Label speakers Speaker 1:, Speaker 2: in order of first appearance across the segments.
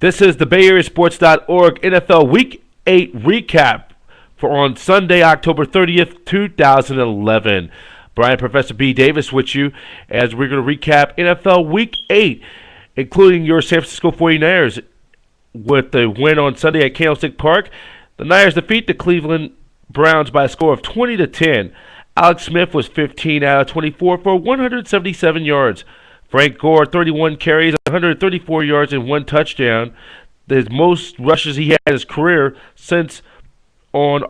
Speaker 1: This is the BayAreaSports.org NFL Week 8 recap for on Sunday, October 30th, 2011. Brian Professor B. Davis with you as we're going to recap NFL Week 8, including your San Francisco 49ers with the win on Sunday at Candlestick Park. The Niners defeat the Cleveland Browns by a score of 20-10. Alex Smith was 15 out of 24 for 177 yards. Frank Gore, 31 carries, 134 yards, and 1 touchdown. The most rushes he had in his career since on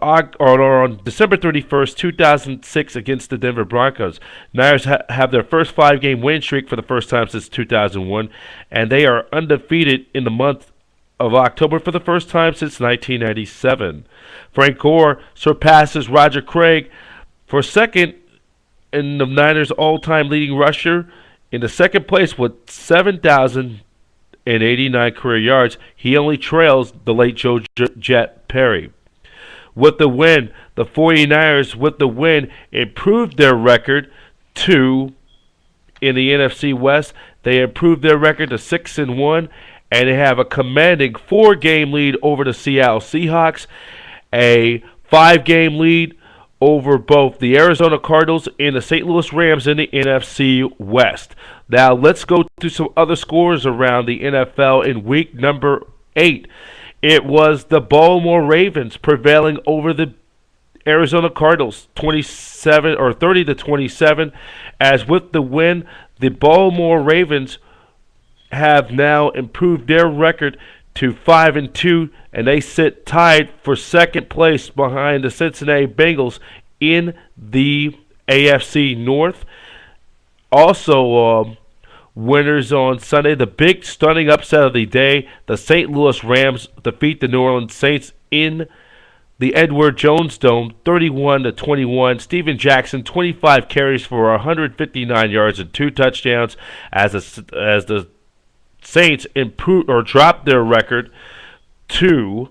Speaker 1: December 31st, 2006 against the Denver Broncos. Niners have their first 5-game win streak for the first time since 2001, and they are undefeated in the month of October for the first time since 1997. Frank Gore surpasses Roger Craig for second in the Niners' all-time leading rusher in the second place with 7,089 career yards. He only trails the late Joe Jet Perry. With the win, the 49ers improved their record in the NFC West. They improved their record to 6-1, and they have a commanding 4-game lead over the Seattle Seahawks, a 5-game lead over both the Arizona Cardinals and the St. Louis Rams in the NFC West. Now let's go through some other scores around the NFL in week number 8. It was the Baltimore Ravens prevailing over the Arizona Cardinals 30-27. As with the win, the Baltimore Ravens have now improved their record to 5-2, and they sit tied for second place behind the Cincinnati Bengals in the AFC North. Also, winners on Sunday, the big stunning upset of the day, the St. Louis Rams defeat the New Orleans Saints in the Edward Jones Dome 31-21. Steven Jackson, 25 carries for 159 yards and 2 touchdowns as the Saints dropped their record to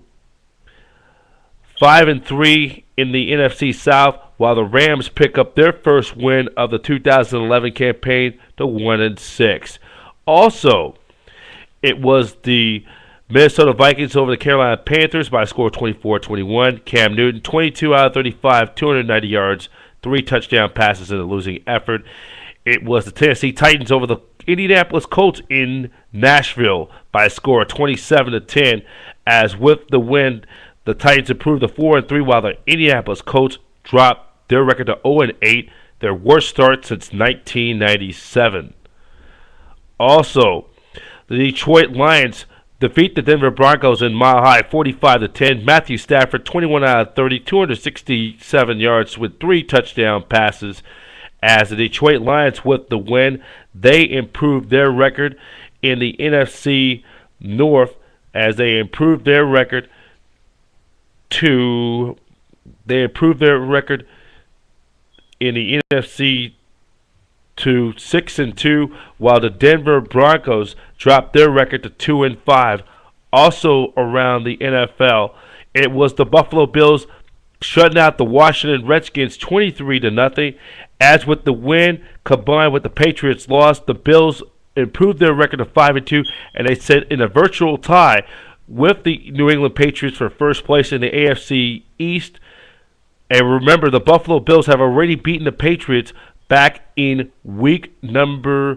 Speaker 1: 5-3 in the NFC South, while the Rams pick up their first win of the 2011 campaign to 1-6. Also, it was the Minnesota Vikings over the Carolina Panthers by a score of 24-21. Cam Newton, 22 out of 35, 290 yards, 3 touchdown passes in a losing effort. It was the Tennessee Titans over the Indianapolis Colts in Nashville by a score of 27-10. As with the win, the Titans improved to 4-3, while the Indianapolis Colts dropped their record to 0-8, their worst start since 1997. Also, the Detroit Lions defeat the Denver Broncos in Mile High 45-10. Matthew Stafford, 21 out of 30, 267 yards with 3 touchdown passes. As the Detroit Lions, with the win, they improved their record in the NFC North as they improved their record in the NFC to 6-2, while the Denver Broncos dropped their record to 2-5. Also around the NFL, it was the Buffalo Bills shutting out the Washington Redskins 23-0. As with the win, combined with the Patriots' loss, the Bills improved their record to 5-2, and they sit in a virtual tie with the New England Patriots for first place in the AFC East. And remember, the Buffalo Bills have already beaten the Patriots back in a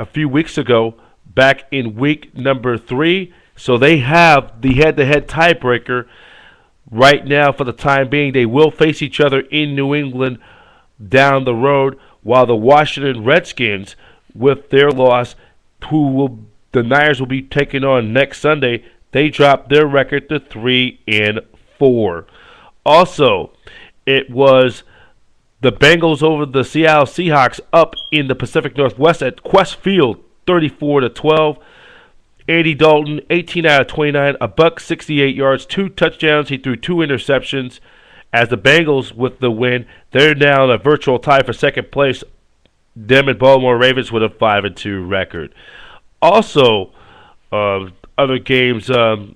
Speaker 1: few weeks ago, back in week number 3. So they have the head-to-head tiebreaker right now for the time being. They will face each other in New England down the road, while the Washington Redskins, with their loss, the Niners will be taking on next Sunday, they dropped their record to 3-4. Also, it was the Bengals over the Seattle Seahawks up in the Pacific Northwest at Quest Field, 34-12. Andy Dalton, 18 out of 29, a buck 68 yards, 2 touchdowns. He threw 2 interceptions. As the Bengals, with the win, they're now in a virtual tie for second place. Them and Baltimore Ravens with a 5-2 record. Also, other games to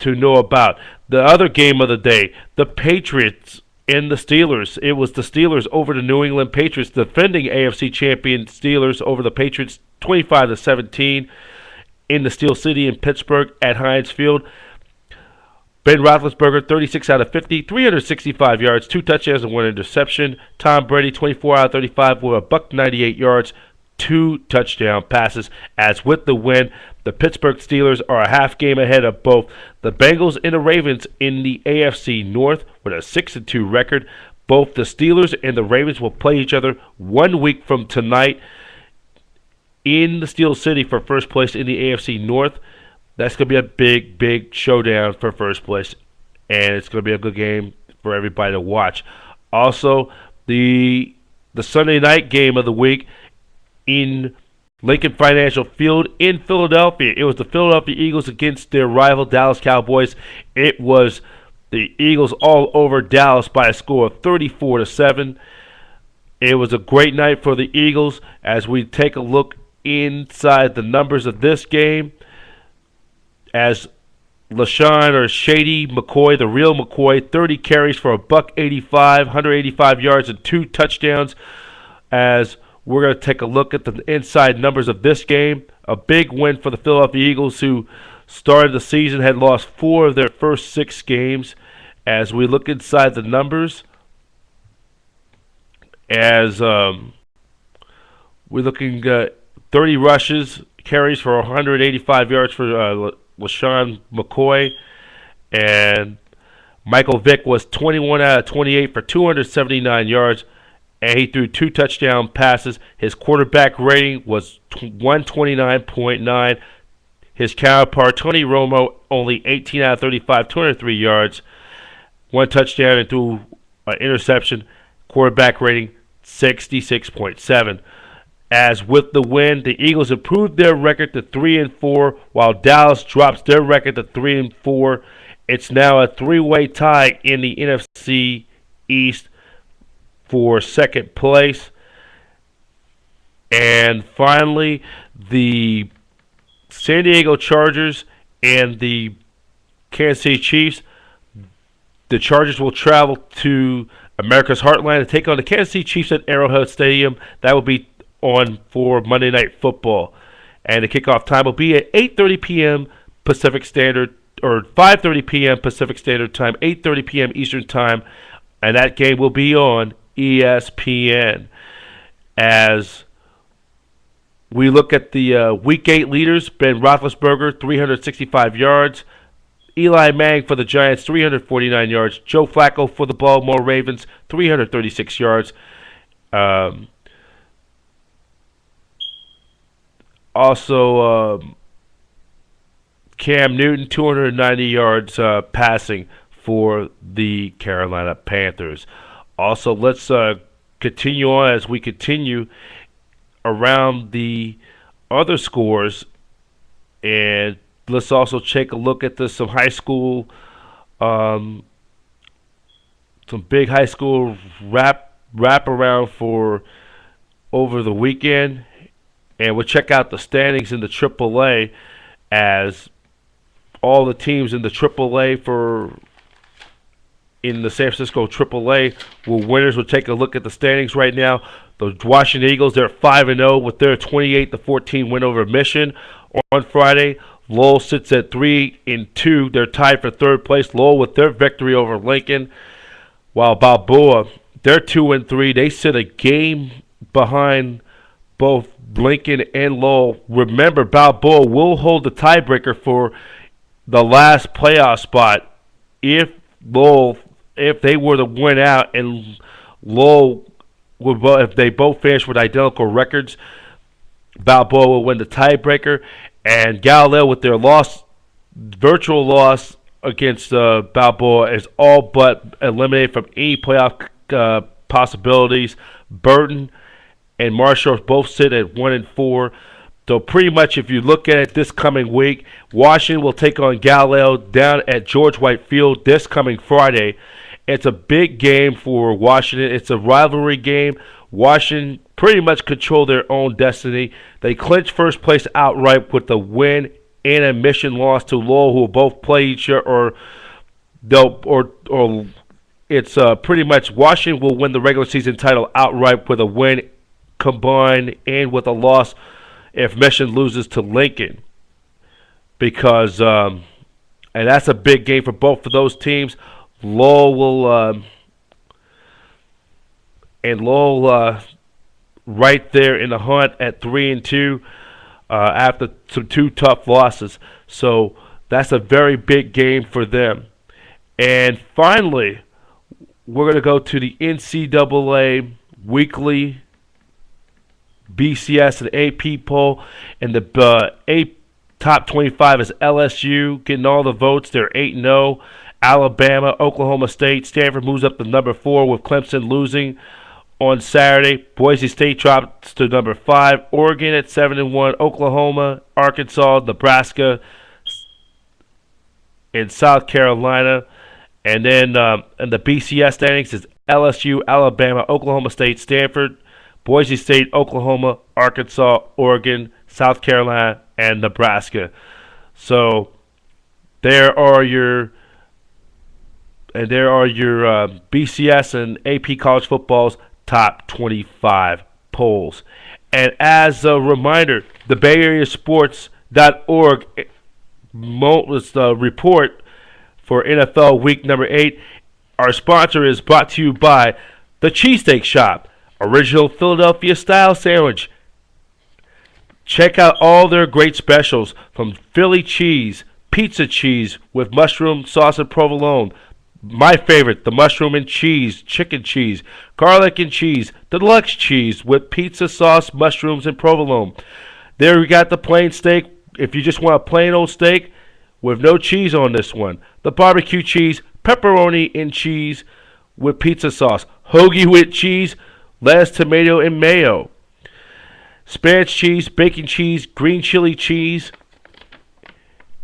Speaker 1: know about. The other game of the day, the Patriots and the Steelers. It was the Steelers over the New England Patriots, defending AFC champion Steelers over the Patriots 25-17. in the Steel City in Pittsburgh at Heinz Field. Ben Roethlisberger, 36 out of 50, 365 yards, 2 touchdowns and 1 interception. Tom Brady, 24 out of 35 with a $198 yards, 2 touchdown passes. As with the win, the Pittsburgh Steelers are a half game ahead of both the Bengals and the Ravens in the AFC North with a 6-2 record. Both the Steelers and the Ravens will play each other 1 week from tonight in the Steel City for first place in the AFC North. That's going to be a big, big showdown for first place, and it's going to be a good game for everybody to watch. Also, the Sunday night game of the week in Lincoln Financial Field in Philadelphia. It was the Philadelphia Eagles against their rival Dallas Cowboys. It was the Eagles all over Dallas by a score of 34-7. It was a great night for the Eagles. As we take a look inside the numbers of this game, as LaShawn or Shady McCoy, the real McCoy, 30 carries for a $185, 185 yards and 2 touchdowns. As we're going to take a look at the inside numbers of this game. A big win for the Philadelphia Eagles, who started the season, had lost 4 of their first 6 games. As we look inside the numbers, as we're looking at 30 rushes, carries for 185 yards for LaShawn McCoy, and Michael Vick was 21 out of 28 for 279 yards, and he threw 2 touchdown passes. His quarterback rating was 129.9. His counterpart, Tony Romo, only 18 out of 35, 203 yards, 1 touchdown and threw an interception. Quarterback rating 66.7. As with the win, the Eagles improved their record to 3-4, while Dallas drops their record to 3-4. It's now a 3-way tie in the NFC East for second place. And finally, the San Diego Chargers and the Kansas City Chiefs. The Chargers will travel to America's Heartland to take on the Kansas City Chiefs at Arrowhead Stadium. That will be on for Monday Night Football. And the kickoff time will be at 8:30 p.m. Pacific Standard, or 5:30 p.m. Pacific Standard Time, 8:30 p.m. Eastern Time. And that game will be on ESPN. As we look at the Week 8 leaders, Ben Roethlisberger, 365 yards. Eli Manning for the Giants, 349 yards. Joe Flacco for the Baltimore Ravens, 336 yards. Also, Cam Newton, 290 yards passing for the Carolina Panthers. Also, let's continue on as we continue around the other scores, and let's also take a look at some high school, some big high school wrap around for over the weekend, and we'll check out the standings in the AAA, as all the teams in the AAA in the San Francisco AAA were winners. We'll take a look at the standings right now. The Washington Eagles, they're 5-0 with their 28-14 win over Mission on Friday. Lowell sits at 3-2. They're tied for third place. Lowell with their victory over Lincoln. While Balboa, they're 2-3. They sit a game behind both Lincoln and Lowell. Remember, Balboa will hold the tiebreaker for the last playoff spot if they were to win out, and Lowell if they both finish with identical records, Balboa will win the tiebreaker. And Galileo, with their virtual loss against Balboa, is all but eliminated from any playoff possibilities. Burton and Marshall both sit at 1-4. So pretty much, if you look at it this coming week, Washington will take on Galileo down at George White Field this coming Friday. It's a big game for Washington. It's a rivalry game. Washington pretty much control their own destiny. They clinch first place outright with the win and a Mission loss to Lowell, who will both play each other, or it's pretty much Washington will win the regular season title outright with a win combined and with a loss if Mission loses to Lincoln. because and that's a big game for both of those teams. Lowell will and Lowell right there in the hunt at 3-2 after some two tough losses. So that's a very big game for them. And finally, we're going to go to the NCAA weekly BCS and AP poll, and the top 25 is LSU getting all the votes. They're 8-0. Alabama, Oklahoma State, Stanford moves up to number 4 with Clemson losing on Saturday. Boise State drops to number 5. Oregon at 7-1. Oklahoma, Arkansas, Nebraska, and South Carolina. And then in the BCS standings is LSU, Alabama, Oklahoma State, Stanford, Boise State, Oklahoma, Arkansas, Oregon, South Carolina, and Nebraska. So there are your BCS and AP college football's top 25 polls. And as a reminder, the BayAreaSports.org report for NFL Week number 8. Our sponsor is brought to you by the Cheesesteak Shop, original Philadelphia style sandwich. Check out all their great specials, from Philly cheese, pizza cheese with mushroom sauce and provolone. My favorite, the mushroom and cheese, chicken cheese, garlic and cheese, deluxe cheese with pizza sauce, mushrooms, and provolone. There we got the plain steak. If you just want a plain old steak with no cheese on this one. The barbecue cheese, pepperoni and cheese with pizza sauce. Hoagie with cheese, lettuce, tomato, and mayo. Spanish cheese, bacon cheese, green chili cheese,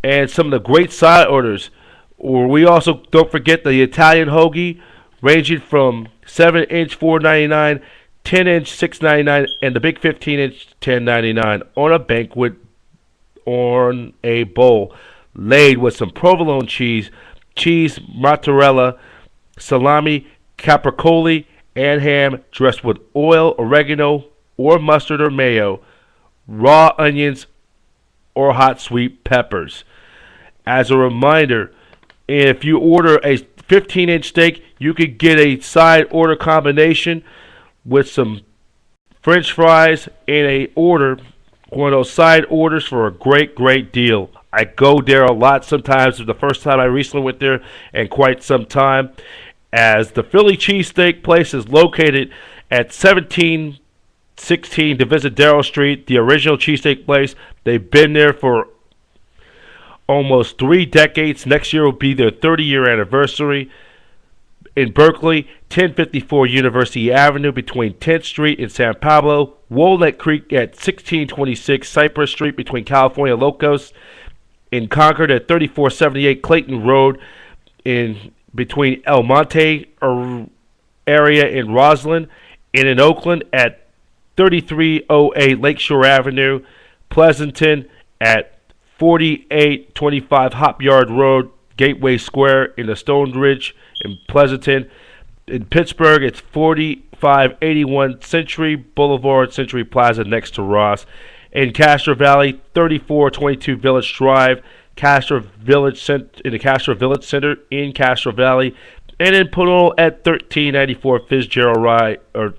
Speaker 1: and some of the great side orders. Or we also don't forget the Italian hoagie, ranging from 7-inch $4.99, 10-inch $6.99, and the big 15-inch $10.99 on a banquet on a bowl, laid with some provolone cheese, mozzarella, salami, capricoli, and ham, dressed with oil, oregano, or mustard or mayo, raw onions, or hot sweet peppers. As a reminder, if you order a 15-inch steak, you could get a side order combination with some French fries and one of those side orders for a great, great deal. I go there a lot sometimes. It's the first time I recently went there in quite some time, as the Philly cheesesteak place is located at 1716 Divisadero Street, the original cheesesteak place. They've been there for almost 3 decades. Next year will be their 30-year anniversary. In Berkeley, 1054 University Avenue between 10th Street and San Pablo. Walnut Creek at 1626 Cypress Street between California Locos. In Concord at 3478 Clayton Road in between El Monte area in Roslyn. And in Oakland at 3308 Lakeshore Avenue. Pleasanton at 4825 Hop Yard Road, Gateway Square in the Stone Ridge in Pleasanton. In Pittsburgh, it's 4581 Century Boulevard, Century Plaza next to Ross. In Castro Valley, 3422 Village Drive, in the Castro Village Center in Castro Valley. And in Pinole at 1394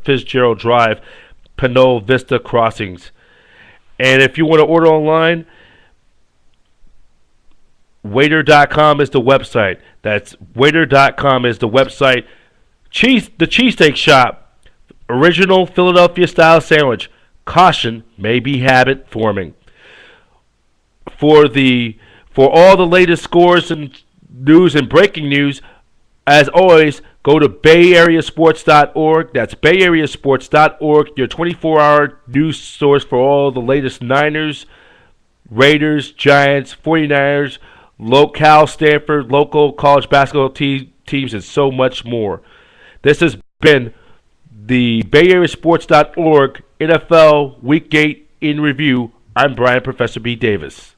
Speaker 1: Fitzgerald Drive, Pinole Vista Crossings. And if you want to order online, Waiter.com is the website. That's Waiter.com is the website. The Cheesesteak Shop, original Philadelphia style sandwich. Caution, may be habit forming. For all the latest scores and news and breaking news, as always, go to BayAreaSports.org. That's BayAreaSports.org, your 24-hour news source for all the latest Niners, Raiders, Giants, 49ers, local Stanford, local college basketball teams, and so much more. This has been the BayAreaSports.org NFL Week 8 in review. I'm Brian Professor B. Davis.